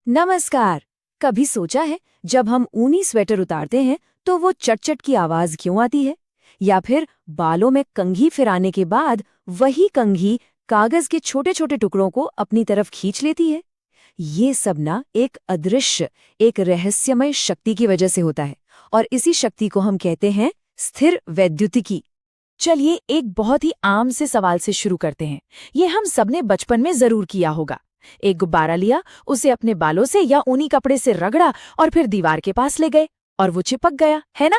नमस्कार। कभी सोचा है जब हम ऊनी स्वेटर उतारते हैं तो वो चट-चट की आवाज क्यों आती है? या फिर बालों में कंघी फिराने के बाद वही कंघी कागज के छोटे-छोटे टुकड़ों को अपनी तरफ खींच लेती है? ये सब ना एक अदृश्य, एक रहस्यमय शक्ति की वजह से होता है और इसी शक्ति को हम कहते हैं स्थिर वैद्युतिकी। चलिए एक बहुत ही आम से सवाल से शुरू करते हैं। ये हम सबने बचपन में जरूर किया होगा। एक गुब्बारा लिया, उसे अपने बालों से या ऊनी कपड़े से रगड़ा और फिर दीवार के पास ले गए और वो चिपक गया, है ना?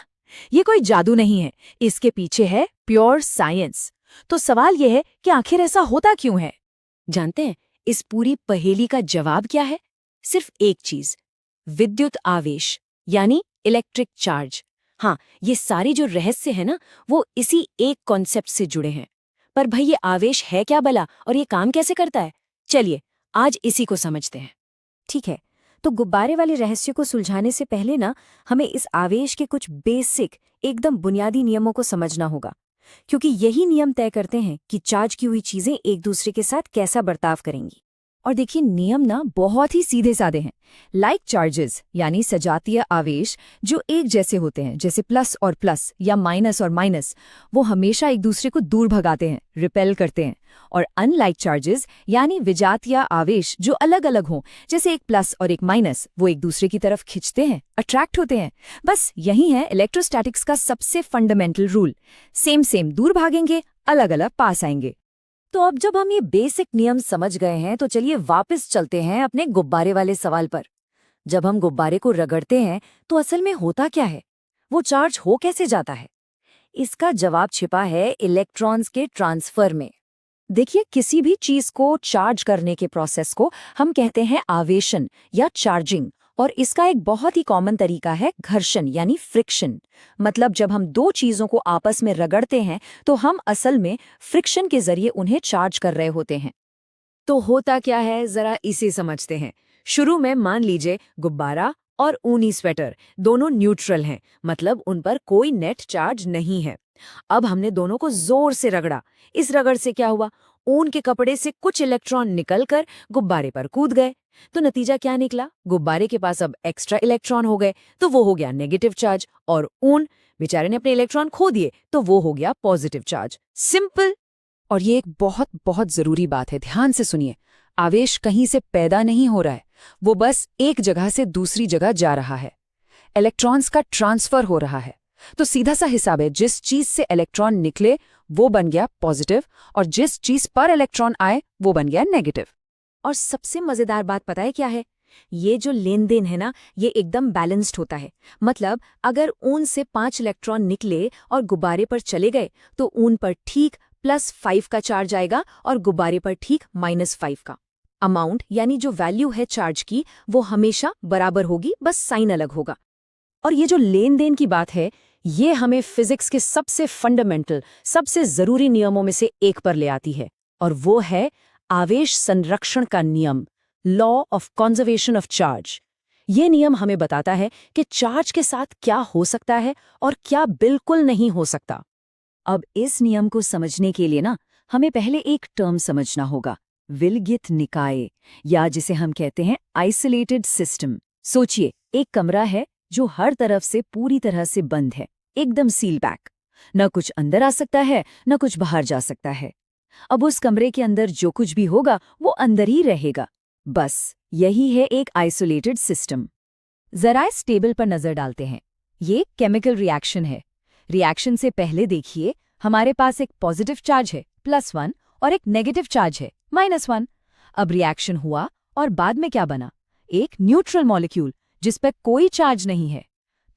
ये कोई जादू नहीं है, इसके पीछे है प्योर साइंस। तो सवाल ये है कि आखिर ऐसा होता क्यों है? जानते हैं इस पूरी पहेली का जवाब क्या है? सिर्फ एक चीज, विद्युत आवेश यानी इलेक्ट्रिक चार्ज। हाँ, ये सारी जो रहस्य है ना, वो इसी एक कॉन्सेप्ट से जुड़े हैं। पर भाई ये आवेश है क्या भला और ये काम कैसे करता है? चलिए आज इसी को समझते हैं। ठीक है, तो गुब्बारे वाले रहस्य को सुलझाने से पहले ना हमें इस आवेश के कुछ बेसिक, एकदम बुनियादी नियमों को समझना होगा, क्योंकि यही नियम तय करते हैं कि चार्ज की हुई चीजें एक दूसरे के साथ कैसा बर्ताव करेंगी। और देखिए नियम ना बहुत ही सीधे साधे हैं। लाइक चार्जेस यानी सजातीय आवेश जो एक जैसे होते हैं, जैसे प्लस और प्लस या माइनस और माइनस, वो हमेशा एक दूसरे को दूर भगाते हैं, रिपेल करते हैं। और अनलाइक चार्जेस यानी विजातीय आवेश जो अलग अलग हों, जैसे एक प्लस और एक माइनस, वो एक दूसरे की तरफ खिंचते हैं, अट्रैक्ट होते हैं। बस यही है इलेक्ट्रोस्टैटिक्स का सबसे फंडामेंटल रूल। सेम सेम दूर भागेंगे, अलग अलग पास आएंगे। तो अब जब हम ये बेसिक नियम समझ गए हैं तो चलिए वापस चलते हैं अपने गुब्बारे वाले सवाल पर। जब हम गुब्बारे को रगड़ते हैं तो असल में होता क्या है? वो चार्ज हो कैसे जाता है? इसका जवाब छिपा है इलेक्ट्रॉन्स के ट्रांसफर में। देखिए किसी भी चीज को चार्ज करने के प्रोसेस को हम कहते हैं आवेशन या चार्जिंग, और इसका एक बहुत ही कॉमन तरीका है घर्षण यानी फ्रिक्शन। मतलब जब हम दो चीजों को आपस में रगड़ते हैं तो हम असल में फ्रिक्शन के जरिए उन्हें चार्ज कर रहे होते हैं। तो होता क्या है जरा इसे समझते हैं। शुरू में मान लीजिए गुब्बारा और ऊनी स्वेटर दोनों न्यूट्रल हैं, मतलब उन पर कोई नेट चार्ज नहीं है। अब हमने दोनों को जोर से रगड़ा। इस रगड़ से क्या हुआ? ऊन के कपड़े से कुछ इलेक्ट्रॉन निकलकर गुब्बारे पर कूद गए। तो नतीजा क्या निकला? गुब्बारे के पास अब एक्स्ट्रा इलेक्ट्रॉन हो गए, तो वो हो गया नेगेटिव चार्ज, और ऊन बेचारे ने अपने इलेक्ट्रॉन खो दिए, तो वो हो गया पॉजिटिव चार्ज। सिंपल। और ये एक बहुत बहुत जरूरी बात है, ध्यान से सुनिए। आवेश कहीं से पैदा नहीं हो रहा है, वो बस एक जगह से दूसरी जगह जा रहा है। इलेक्ट्रॉन्स का ट्रांसफर हो रहा है। तो सीधा सा हिसाब है, जिस चीज से इलेक्ट्रॉन निकले वो बन गया पॉजिटिव, और जिस चीज पर इलेक्ट्रॉन आए वो बन गया नेगेटिव। और सबसे मजेदार बात पता है क्या है? ये जो लेन देन है ना, ये एकदम बैलेंस्ड होता है। मतलब अगर ऊन से 5 इलेक्ट्रॉन निकले और गुब्बारे पर चले गए तो ऊन पर ठीक +5 का चार्ज आएगा और गुब्बारे पर ठीक -5 का। अमाउंट यानी जो वैल्यू है चार्ज की वो हमेशा बराबर होगी, बस साइन अलग होगा। और ये जो लेन देन की बात है, ये हमें फिजिक्स के सबसे फंडामेंटल, सबसे जरूरी नियमों में से एक पर ले आती है, और वो है आवेश संरक्षण का नियम, law of conservation of charge. ये नियम हमें बताता है कि चार्ज के साथ क्या हो सकता है और क्या बिल्कुल नहीं हो सकता। अब इस नियम को समझने के लिए ना हमें पहले एक टर्म समझना होगा, विलगित निकाय, या जिसे हम कहते हैं आइसोलेटेड सिस्टम। सोचिए एक कमरा है जो हर तरफ से पूरी तरह से बंद है, एकदम सील पैक। न कुछ अंदर आ सकता है, न कुछ बाहर जा सकता है। अब उस कमरे के अंदर जो कुछ भी होगा वो अंदर ही रहेगा। बस यही है एक आइसोलेटेड सिस्टम। जरा इस टेबल पर नजर डालते हैं। ये केमिकल रिएक्शन है। रिएक्शन से पहले देखिए हमारे पास एक पॉजिटिव चार्ज है +1 और एक नेगेटिव चार्ज है -1। अब रिएक्शन हुआ और बाद में क्या बना? एक न्यूट्रल मॉलिक्यूल जिस पर कोई चार्ज नहीं है।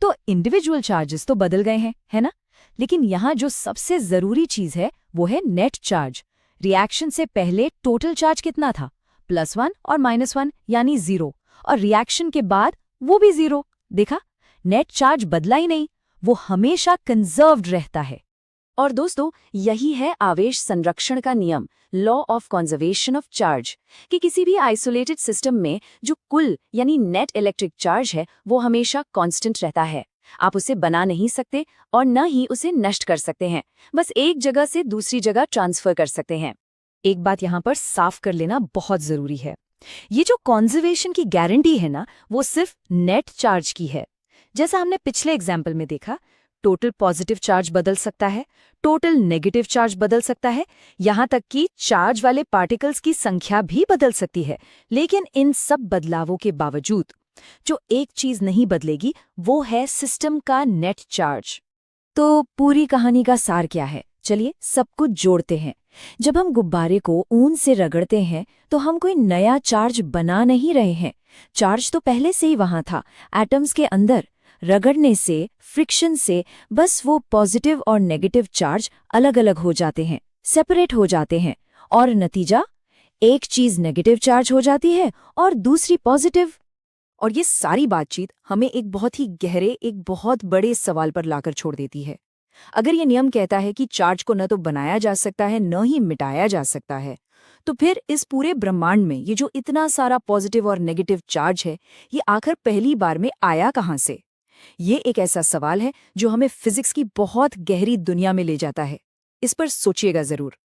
तो इंडिविजुअल चार्जेस तो बदल गए हैं, है ना? लेकिन यहाँ जो सबसे जरूरी चीज है वो है नेट चार्ज। रिएक्शन से पहले टोटल चार्ज कितना था? +1 और -1 यानी 0, और रिएक्शन के बाद वो भी 0। देखा, नेट चार्ज बदला ही नहीं, वो हमेशा कंजर्व्ड रहता है। और दोस्तों यही है आवेश संरक्षण का नियम, law of conservation of charge, कि किसी भी आइसोलेटेड सिस्टम में जो कुल यानी नेट इलेक्ट्रिक चार्ज है वो हमेशा कांस्टेंट रहता है। आप उसे बना नहीं सकते और न ही उसे नष्ट कर सकते हैं, बस एक जगह से दूसरी जगह ट्रांसफर कर सकते हैं। एक बात यहाँ पर साफ कर लेना बहुत जरूरी है, ये जो कॉन्जर्वेशन की गारंटी है ना, वो सिर्फ नेट चार्ज की है। जैसा हमने पिछले एग्जाम्पल में देखा, टोटल पॉजिटिव चार्ज बदल सकता है, टोटल नेगेटिव चार्ज बदल सकता है, यहाँ तक कि चार्ज वाले पार्टिकल्स की संख्या भी बदल सकती है। लेकिन इन सब बदलावों के बावजूद जो एक चीज नहीं बदलेगी, वो है सिस्टम का नेट चार्ज। तो पूरी कहानी का सार क्या है? चलिए सब कुछ जोड़ते हैं। जब हम गुब्बारे को ऊन से रगड़ते हैं तो हम कोई नया चार्ज बना नहीं रहे हैं। चार्ज तो पहले से ही वहां था, एटम्स के अंदर। रगड़ने से, फ्रिक्शन से बस वो पॉजिटिव और नेगेटिव चार्ज अलग अलग हो जाते हैं, सेपरेट हो जाते हैं। और नतीजा, एक चीज नेगेटिव चार्ज हो जाती है और दूसरी पॉजिटिव। और ये सारी बातचीत हमें एक बहुत ही गहरे, एक बहुत बड़े सवाल पर लाकर छोड़ देती है। अगर ये नियम कहता है कि चार्ज को न तो बनाया जा सकता है, न ही मिटाया जा सकता है, तो फिर इस पूरे ब्रह्मांड में ये जो इतना सारा पॉजिटिव और नेगेटिव चार्ज है, ये आखिर पहली बार में आया कहाँ से? ये एक ऐसा सवाल है जो हमें फिजिक्स की बहुत गहरी दुनिया में ले जाता है। इस पर सोचिएगा जरूर।